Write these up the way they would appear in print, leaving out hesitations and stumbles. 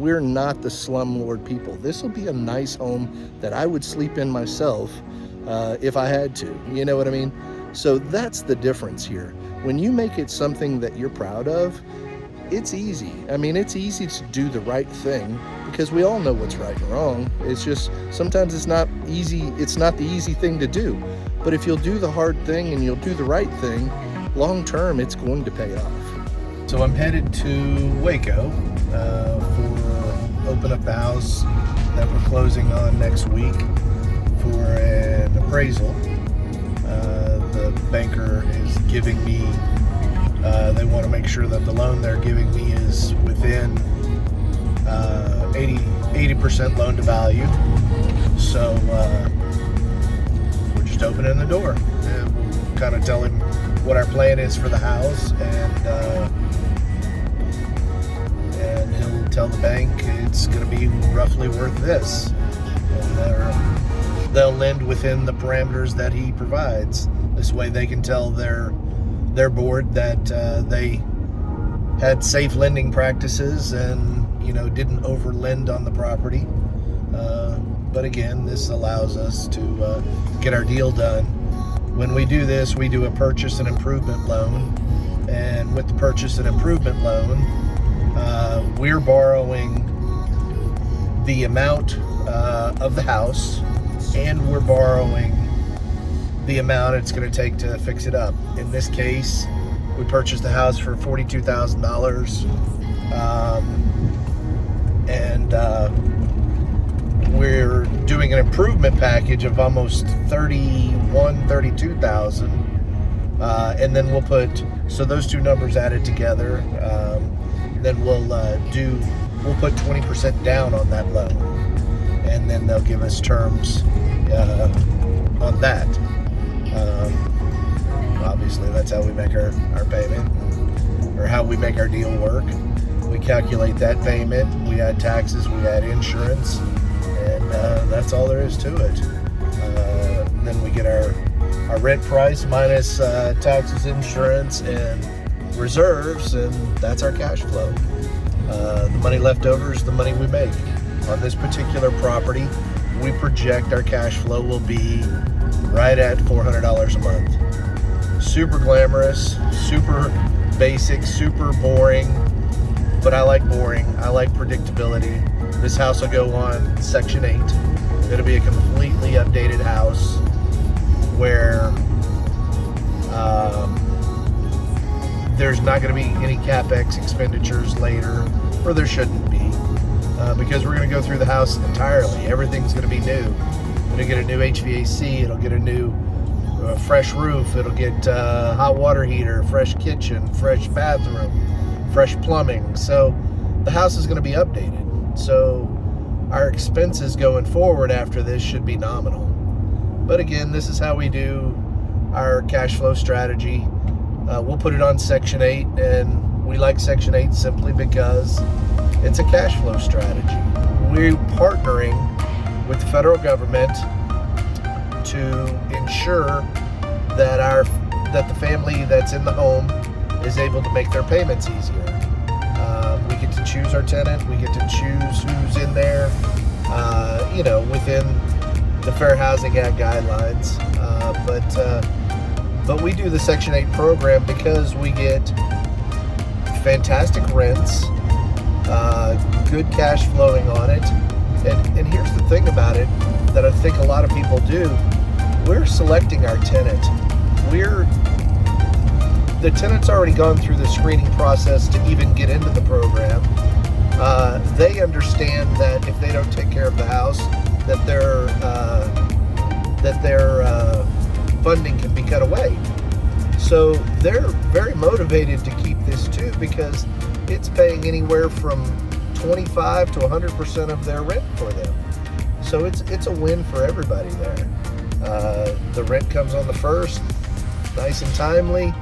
We're not the slumlord people. This will be a nice home that I would sleep in myself if I had to. You know what I mean? So that's the difference here. When you make it something that you're proud of, it's easy. I mean, it's easy to do the right thing because we all know what's right and wrong. It's just sometimes it's not easy. It's not the easy thing to do. But if you'll do the hard thing and you'll do the right thing, long term, it's going to pay off. So I'm headed to Waco for open up the house that we're closing on next week for an appraisal. The banker is giving me, they want to make sure that the loan they're giving me is within 80% loan to value. So we're just opening the door and we'll kind of tell him what our plan is for the house, and he'll tell the bank it's going to be roughly worth this, and they'll lend within the parameters that he provides. This way they can tell their board that they had safe lending practices and didn't over lend on the property. But again, this allows us to get our deal done. When we do this, we do a purchase and improvement loan, and with the purchase and improvement loan, we're borrowing the amount of the house, and we're borrowing the amount it's going to take to fix it up. In this case, we purchased the house for $42,000, and we're doing an improvement package of almost $32,000, and then we'll put, so those two numbers added together, then we'll put 20% down on that loan, and then they'll give us terms on that. Obviously that's how we make our payment, or how we make our deal work. We calculate that payment, we add taxes, we add insurance, and that's all there is to it. And then we get our rent price minus taxes, insurance, and reserves, and that's our cash flow. The money left over is the money we make. On this particular property, we project our cash flow will be right at $400 a month. Super glamorous, super basic, super boring, but I like boring. I like predictability. This house will go on Section 8. It'll be a completely updated house where there's not going to be any CapEx expenditures later, or there shouldn't be, because we're going to go through the house entirely. Everything's going to be new. It'll get a new HVAC, it'll get a new fresh roof, it'll get hot water heater, fresh kitchen, fresh bathroom, fresh plumbing. So the house is going to be updated. So our expenses going forward after this should be nominal. But again, this is how we do our cash flow strategy. We'll put it on Section 8, and we like Section 8 simply because it's a cash flow strategy. We're partnering with the federal government to ensure that the family that's in the home is able to make their payments easier. We get to choose our tenant, we get to choose who's in there, within the Fair Housing Act guidelines. But we do the Section 8 program because we get fantastic rents, good cash flowing on it. And here's the thing about it that I think a lot of people do. We're selecting our tenant. The tenant's already gone through the screening process to even get into the program. They understand that if they don't take care of the house, that their funding can be cut away. So they're very motivated to keep this too, because it's paying anywhere from 25 to 100% of their rent for them. So it's a win for everybody there. The rent comes on the first, nice and timely.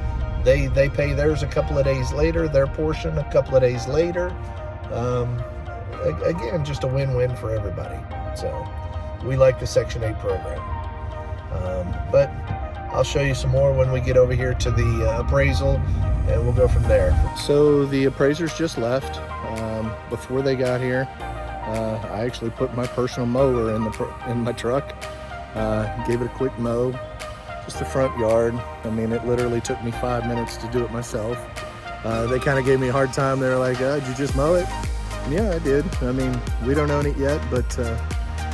They pay theirs a couple of days later, their portion a couple of days later. Again, just a win-win for everybody. So we like the Section 8 program. But I'll show you some more when we get over here to the appraisal, and we'll go from there. So the appraisers just left. before they got here, I actually put my personal mower in my truck, gave it a quick mow, just the front yard. I mean, it literally took me 5 minutes to do it myself. They kind of gave me a hard time. They were like, did you just mow it? And yeah, I did. I mean, we don't own it yet, but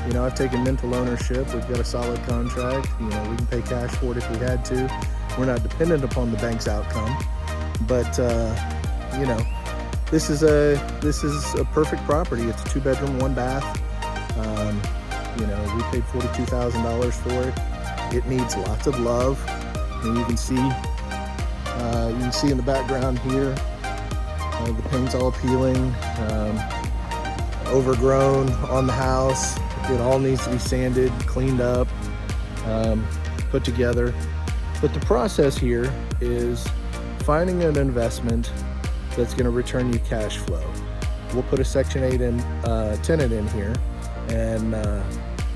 you know, I've taken mental ownership. We've got a solid contract. You know, we can pay cash for it if we had to. We're not dependent upon the bank's outcome, but you know, this is a perfect property. It's a 2-bedroom, 1-bath. You know, we paid $42,000 for it. It needs lots of love. And you can see in the background here, the paint's all peeling, overgrown on the house. It all needs to be sanded, cleaned up, put together. But the process here is finding an investment that's going to return you cash flow. We'll put a Section 8 tenant in here, and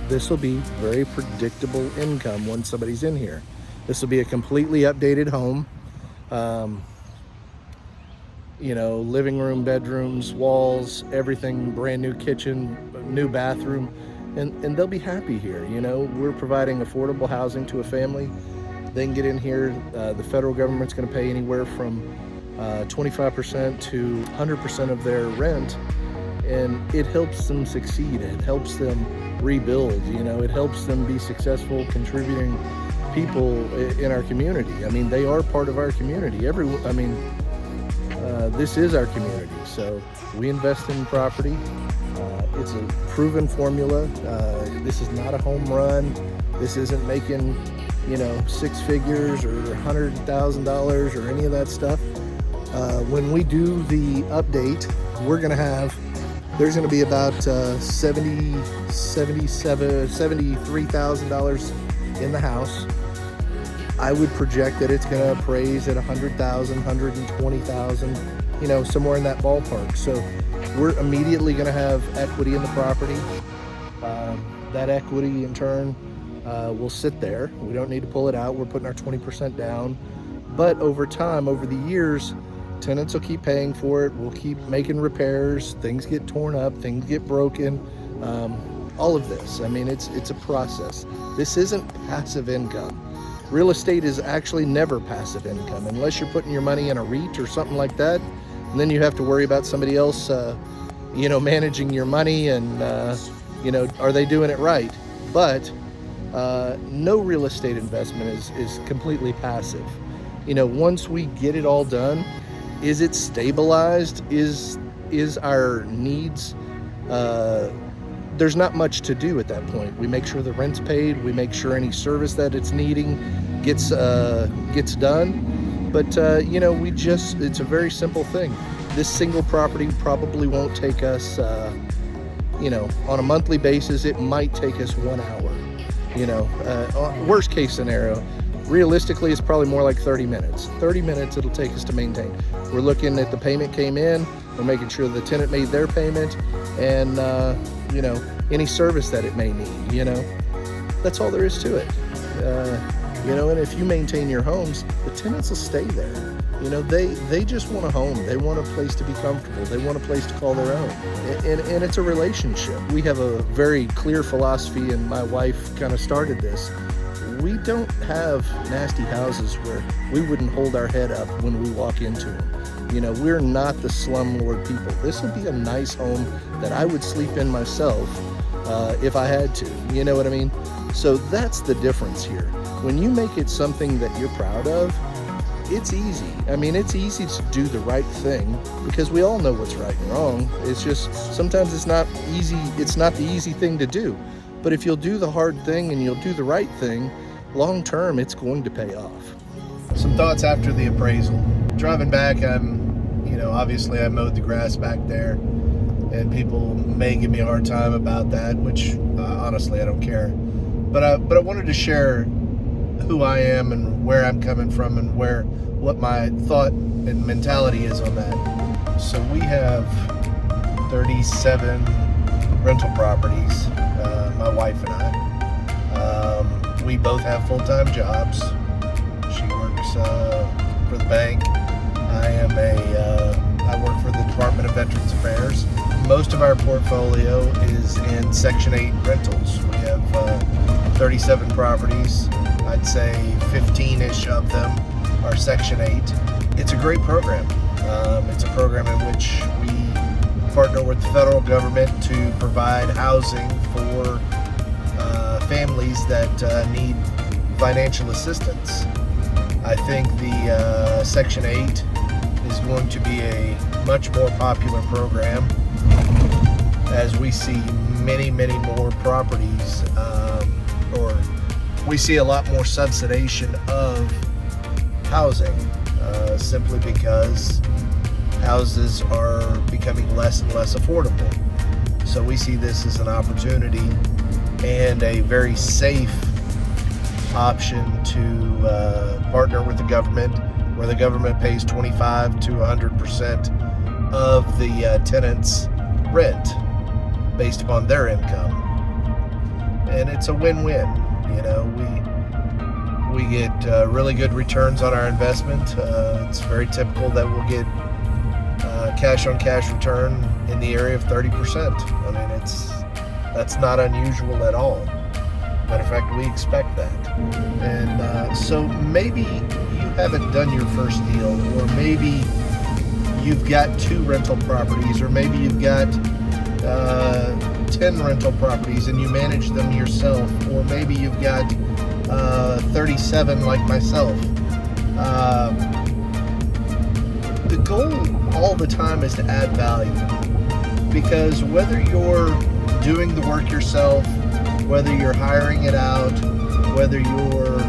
this will be very predictable income once somebody's in here. This will be a completely updated home. You know, living room, bedrooms, walls, everything, brand new kitchen, new bathroom, and they'll be happy here. You know, we're providing affordable housing to a family. They can get in here. The federal government's going to pay anywhere from 25% to 100% of their rent, and it helps them succeed. It helps them rebuild. You know, it helps them be successful, contributing people in our community. I mean, they are part of our community. This is our community, so we invest in property. It's a proven formula. This is not a home run. This isn't making, you know, 6 figures or $100,000 or any of that stuff. When we do the update, there's going to be about $73,000 in the house. I would project that it's going to appraise at $100,000, $120,000, you know, somewhere in that ballpark. So we're immediately going to have equity in the property. That equity in turn will sit there. We don't need to pull it out. We're putting our 20% down. But over time, over the years, tenants will keep paying for it. We'll keep making repairs. Things get torn up. Things get broken. All of this. I mean, it's a process. This isn't passive income. Real estate is actually never passive income unless you're putting your money in a REIT or something like that. And then you have to worry about somebody else, you know, managing your money and, you know, are they doing it right? But no real estate investment is completely passive. You know, once we get it all done, is it stabilized? Is our needs, there's not much to do at that point. We make sure the rent's paid. We make sure any service that it's needing gets done. But, you know, it's a very simple thing. This single property probably won't take us, you know, on a monthly basis, it might take us 1 hour. You know, worst case scenario, realistically, it's probably more like 30 minutes. 30 minutes it'll take us to maintain. We're looking at the payment came in. We're making sure the tenant made their payment, and, you know, any service that it may need, you know. That's all there is to it. You know, and if you maintain your homes, the tenants will stay there. You know, they just want a home. They want a place to be comfortable. They want a place to call their own. And it's a relationship. We have a very clear philosophy, and my wife kind of started this. We don't have nasty houses where we wouldn't hold our head up when we walk into them. You know, we're not the slumlord people. This would be a nice home that I would sleep in myself if I had to. You know what I mean? So that's the difference here. When you make it something that you're proud of, it's easy. I mean, it's easy to do the right thing because we all know what's right and wrong. It's just sometimes it's not easy. It's not the easy thing to do. But if you'll do the hard thing and you'll do the right thing, long term, it's going to pay off. Some thoughts after the appraisal. Driving back, obviously I mowed the grass back there, and people may give me a hard time about that, which honestly I don't care. But I wanted to share who I am and where I'm coming from and what my thought and mentality is on that. So we have 37 rental properties, my wife and I. We both have full-time jobs. She works for the bank. I work for the Department of Veterans Affairs. most of our portfolio is in Section 8 rentals. We have 37 properties. I'd say 15-ish of them are Section 8. It's a great program. It's a program in which we partner with the federal government to provide housing for families that need financial assistance. I think the Section 8 is going to be a much more popular program as we see many more properties, or we see a lot more subsidization of housing, simply because houses are becoming less and less affordable. So we see this as an opportunity and a very safe option to partner with the government, where the government pays 25 to 100% of the tenant's rent based upon their income. And it's a win-win. You know, we get really good returns on our investment. It's very typical that we'll get cash-on-cash return in the area of 30%. I mean, that's not unusual at all. Matter of fact, we expect that. And so maybe you haven't done your first deal, or maybe you've got 2 rental properties, or maybe you've got 10 rental properties and you manage them yourself, or maybe you've got 37 like myself. The goal all the time is to add value, because whether you're doing the work yourself, whether you're hiring it out, whether you're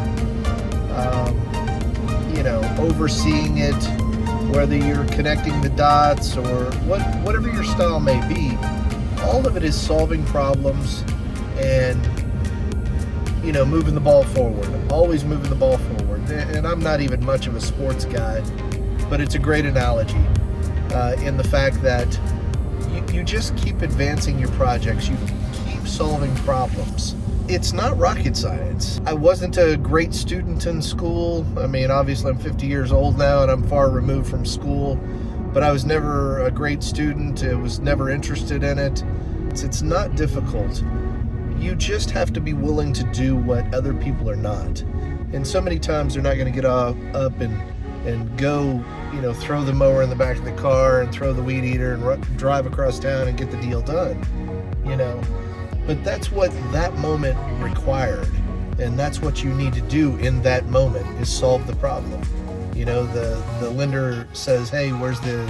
overseeing it, whether you're connecting the dots, or whatever your style may be, all of it is solving problems and moving the ball forward, always moving the ball forward. And I'm not even much of a sports guy, but it's a great analogy in the fact that you just keep advancing your projects, you keep solving problems. It's not rocket science. I wasn't a great student in school. I mean, obviously I'm 50 years old now and I'm far removed from school, but I was never a great student. I was never interested in it. It's not difficult. You just have to be willing to do what other people are not. And so many times they're not going to get up and go, throw the mower in the back of the car and throw the weed eater and drive across town and get the deal done, But that's what that moment required, and that's what you need to do in that moment, is solve the problem. The lender says, "Hey, where's the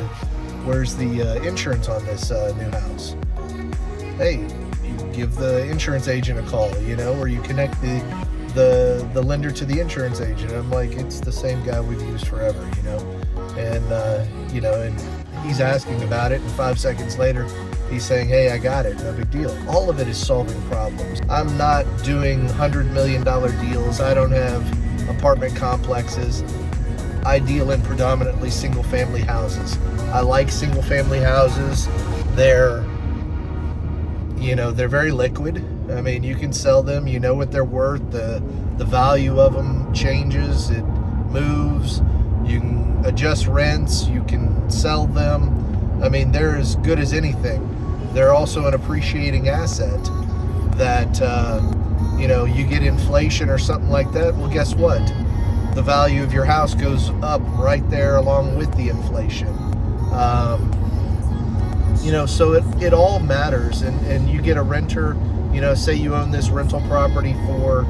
insurance on this new house?" Hey, you give the insurance agent a call, or you connect the lender to the insurance agent. I'm like, it's the same guy we've used forever, and he's asking about it, and 5 seconds later, he's saying, "Hey, I got it, no big deal." All of it is solving problems. I'm not doing $100 million deals. I don't have apartment complexes. I deal in predominantly single-family houses. I like single-family houses. They're very liquid. I mean, you can sell them. You know what they're worth. The value of them changes. It moves. You can adjust rents. You can sell them. I mean, they're as good as anything. They're also an appreciating asset that, you get inflation or something like that. Well, guess what? The value of your house goes up right there along with the inflation. So it all matters. And you get a renter, say you own this rental property for,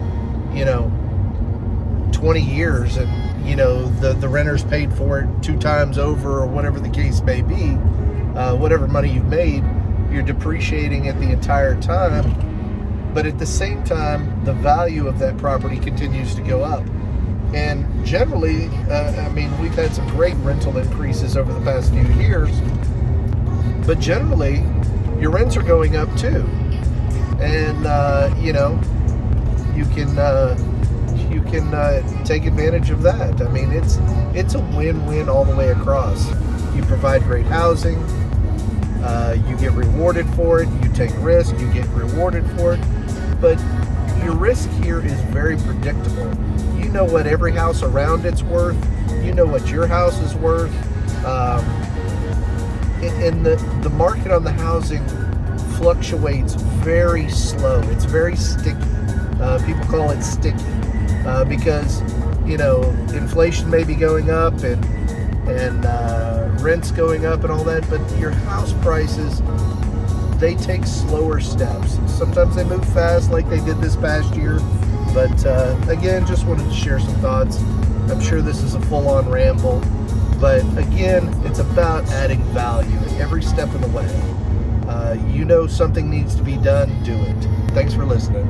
20 years, and, the renter's paid for it 2 times over, or whatever the case may be, whatever money you've made, you're depreciating it the entire time. But at the same time, the value of that property continues to go up. And generally, we've had some great rental increases over the past few years, but generally, your rents are going up too. And, you can take advantage of that. I mean, it's a win-win all the way across. You provide great housing, you get rewarded for it. You take risk, you get rewarded for it. But your risk here is very predictable. You know what every house around it's worth. You know what your house is worth. and the market on the housing fluctuates very slow. It's very sticky. People call it sticky because, inflation may be going up and rents going up and all that, but your house prices, they take slower steps. Sometimes they move fast like they did this past year, but again, just wanted to share some thoughts. I'm sure this is a full-on ramble, but again, it's about adding value at every step of the way. Something needs to be done, do it. Thanks for listening.